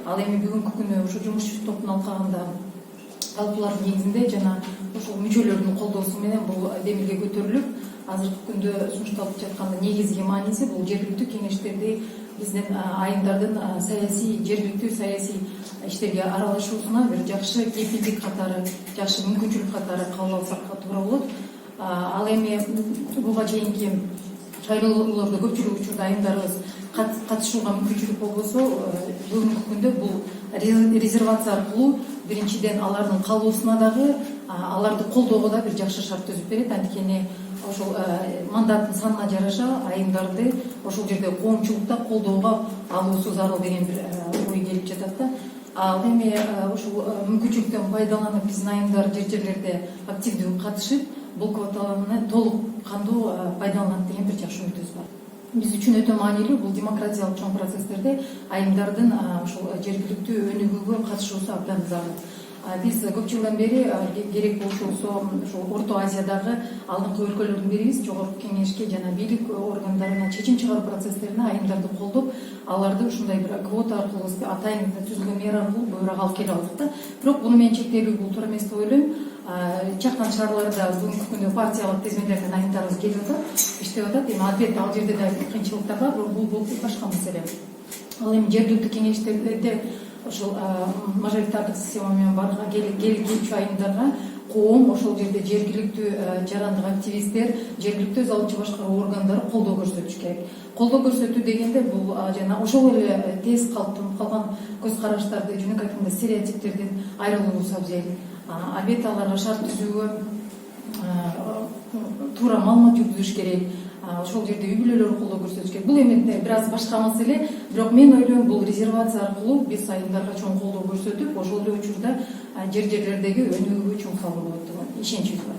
Ал эми бүгүнкү күнү ушу жумуш топтун алкагында талкуулардын негизинде жана ошол мүчөлөрдүн колдоосу менен бул демилге көтөрүлүп, азыркы күндө сунушталып жаткан негизги мааниси бул жергиликтүү кеңештерди биздин айымдардын жергиликтүү саясий иштерге аралашуусуна бир жакшы кепилдик катары, жакшы мүмкүнчүлүк катары кабыл алсак туура болот. Ал эми буга чейинки шайлоолордо көпчүлүк учурда айымдарыбыз катышууга мүмкүнчүлүк болбосо, бүгүнкү күндө бул резервация аркылуу биринчиден алардын калуусуна дагы, аларды колдоого да бир жакшы шарт түзүп берет. Анткени ошол мандаттын санына жараша айымдарды ошол жерде коомчулукта колдоого алуусу зарыл деген бир ой келип жатат да. Ал эми ушул мүмкүнчүлүктөн пайдаланып биздин айымдар жерлерде активдүү катышып, бул квоталарны толук кандуу пайдаланат деген бир жакшы үмүтүбүз бар. Биз үчүн өтө маанилүү бул демократиялык чоң процесстерде айымдардын ушул жергиликтүү өнүгүүгө катышуусу абдан зарыл. Биз көп жылдан бери керек болушубузсо ушул Орто Азиядагы алдыңкы өлкөлөрдүн бирибиз. Жогорку кеңешке жана бийлик органдарына чечим чыгаруу процесстерине айымдарды колдоп, аларды ушундай бир квота аркылуу атайын түзүлгөн мера аркылуу буйра алып келип алдык да. Бирок буну менен чектелүү бул туура эмес деп ойлойм. Чакан шаарларда бүгүнкү күндө партиялык тизмелерден айымдарыбыз келип атат, иштеп атат. Эми албетте ал жерде да кыйынчылыктар бар, бирок бул башка маселе. Ал эми жергиликтүү кеңештерде ошол мажоритардык система менен барга келүүчү айымдарга коом, ошол жерде жергиликтүү жарандык активисттер, жергиликтүү өз алуучу башкаруу органдары колдоо көрсөтүш керек. Колдоо көрсөтүү дегенде бул жана ошол эле тез калыптанып калган көз караштарды, жөнөкөй айтканда стереотиптерден айрылуубуз абзел. Албетте аларга шарт түзүүгө туура маалымат жүргүзүш керек. Ошол жерде үй бүлөлөр колдоо көрсөтүш керек. Бул эми бир аз башка маселе, бирок мен ойлойм бул резервация аркылуу биз айымдарга чоң колдоо көрсөтүп, ошол эле учурда жерлердеги өнүгүүгө чоң салым болот деп ишеничибиз бар.